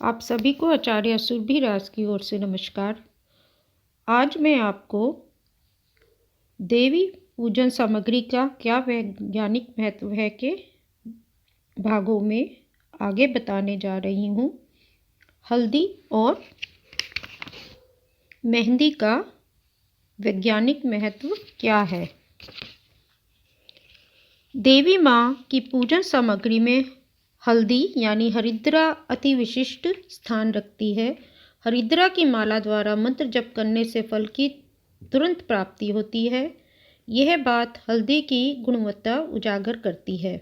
आप सभी को आचार्य सुरभिराज की ओर से नमस्कार। आज मैं आपको देवी पूजन सामग्री का क्या वैज्ञानिक महत्व है के भागों में आगे बताने जा रही हूँ। हल्दी और मेहंदी का वैज्ञानिक महत्व क्या है। देवी माँ की पूजन सामग्री में हल्दी यानी हरिद्रा अति विशिष्ट स्थान रखती है। हरिद्रा की माला द्वारा मंत्र जप करने से फल की तुरंत प्राप्ति होती है। यह बात हल्दी की गुणवत्ता उजागर करती है।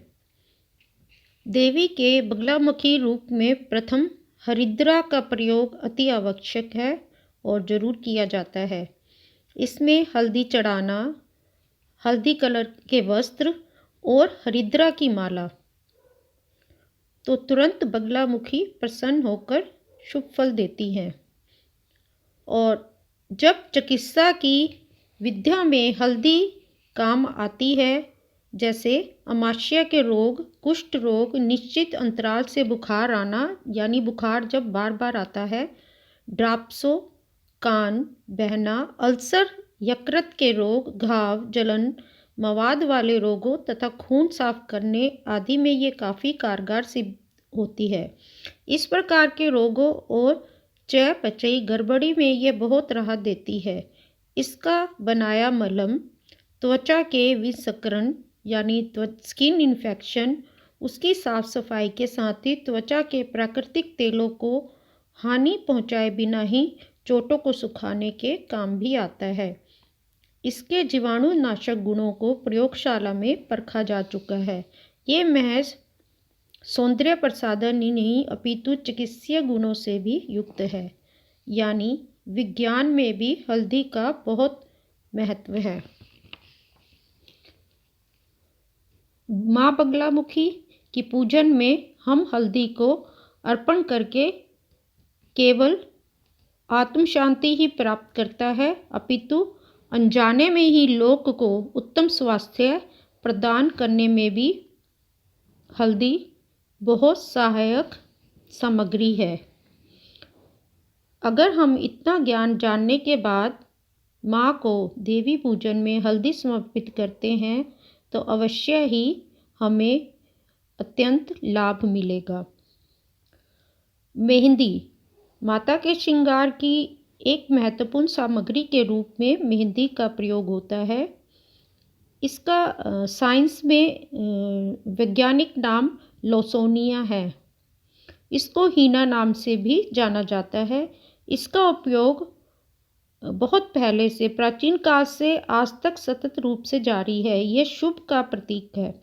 देवी के बगलामुखी रूप में प्रथम हरिद्रा का प्रयोग अति आवश्यक है और जरूर किया जाता है। इसमें हल्दी चढ़ाना, हल्दी कलर के वस्त्र और हरिद्रा की माला तो तुरंत बगलामुखी प्रसन्न होकर शुभ फल देती हैं। और जब चिकित्सा की विद्या में हल्दी काम आती है, जैसे अमाशय के रोग, कुष्ठ रोग, निश्चित अंतराल से बुखार आना यानी बुखार जब बार बार आता है, ड्राप्सो, कान बहना, अल्सर, यकृत के रोग, घाव, जलन, मवाद वाले रोगों तथा खून साफ करने आदि में ये काफ़ी कारगर सिद्ध होती है। इस प्रकार के रोगों और चयापचयी गड़बड़ी में ये बहुत राहत देती है। इसका बनाया मलहम त्वचा के विसंकरण यानी स्किन इन्फेक्शन, उसकी साफ सफाई के साथ ही त्वचा के प्राकृतिक तेलों को हानि पहुंचाए बिना ही चोटों को सुखाने के काम भी आता है। इसके जीवाणुनाशक गुणों को प्रयोगशाला में परखा जा चुका है। ये महज सौंदर्य प्रसाधन ही नहीं अपितु चिकित्सीय गुणों से भी युक्त है। यानी विज्ञान में भी हल्दी का बहुत महत्व है। माँ बगलामुखी की पूजन में हम हल्दी को अर्पण करके केवल आत्म शांति ही प्राप्त करता है, अपितु अनजाने में ही लोक को उत्तम स्वास्थ्य प्रदान करने में भी हल्दी बहुत सहायक सामग्री है। अगर हम इतना ज्ञान जानने के बाद माँ को देवी पूजन में हल्दी समर्पित करते हैं तो अवश्य ही हमें अत्यंत लाभ मिलेगा। मेहंदी माता के श्रृंगार की एक महत्वपूर्ण सामग्री के रूप में मेहंदी का प्रयोग होता है। इसका साइंस में वैज्ञानिक नाम लॉसोनिया है। इसको हीना नाम से भी जाना जाता है। इसका उपयोग बहुत पहले से प्राचीन काल से आज तक सतत रूप से जारी है। यह शुभ का प्रतीक है।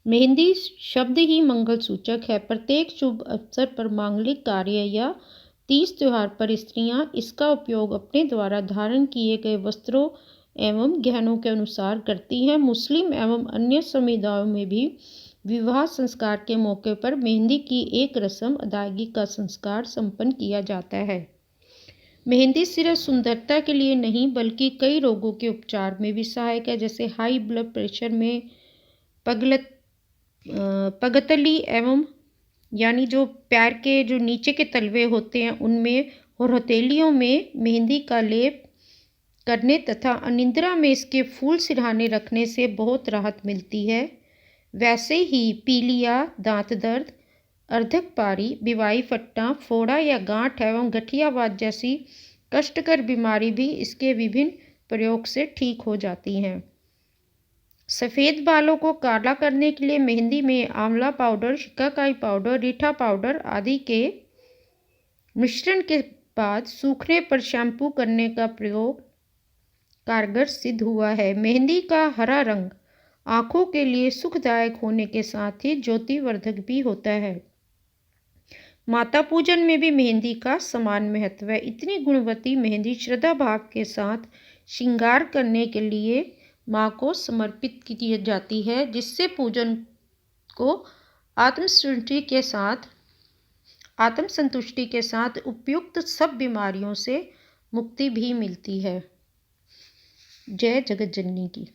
मेहंदी शब्द ही मंगल सूचक है। प्रत्येक शुभ अवसर पर, मांगलिक कार्य या तीज त्योहार पर स्त्रियां इसका उपयोग अपने द्वारा धारण किए गए वस्त्रों एवं गहनों के अनुसार करती हैं। मुस्लिम एवं अन्य समुदायों में भी विवाह संस्कार के मौके पर मेहंदी की एक रस्म अदायगी का संस्कार संपन्न किया जाता है। मेहंदी सिर्फ सुंदरता के लिए नहीं बल्कि कई रोगों के उपचार में भी सहायक है, जैसे हाई ब्लड प्रेशर में पगतली एवं यानी जो पैर के जो नीचे के तलवे होते हैं उनमें और हथेलियों में मेहंदी का लेप करने तथा अनिद्रा में इसके फूल सिरहाने रखने से बहुत राहत मिलती है। वैसे ही पीलिया, दांत दर्द, अर्धकपारी, बिवाई फट्टा, फोड़ा या गांठ एवं गठियावात जैसी कष्टकर बीमारी भी इसके विभिन्न प्रयोग से ठीक हो जाती हैं। सफ़ेद बालों को काला करने के लिए मेहंदी में आंवला पाउडर, शिकाकाई पाउडर, रीठा पाउडर आदि के मिश्रण के बाद सूखने पर शैम्पू करने का प्रयोग कारगर सिद्ध हुआ है। मेहंदी का हरा रंग आँखों के लिए सुखदायक होने के साथ ही ज्योतिवर्धक भी होता है। माता पूजन में भी मेहंदी का समान महत्व है। इतनी गुणवती मेहंदी श्रद्धा भाव के साथ श्रृंगार करने के लिए माँ को समर्पित की जाती है, जिससे पूजन को आत्मसंतुष्टि के साथ उपयुक्त सब बीमारियों से मुक्ति भी मिलती है। जय जगत जननी की।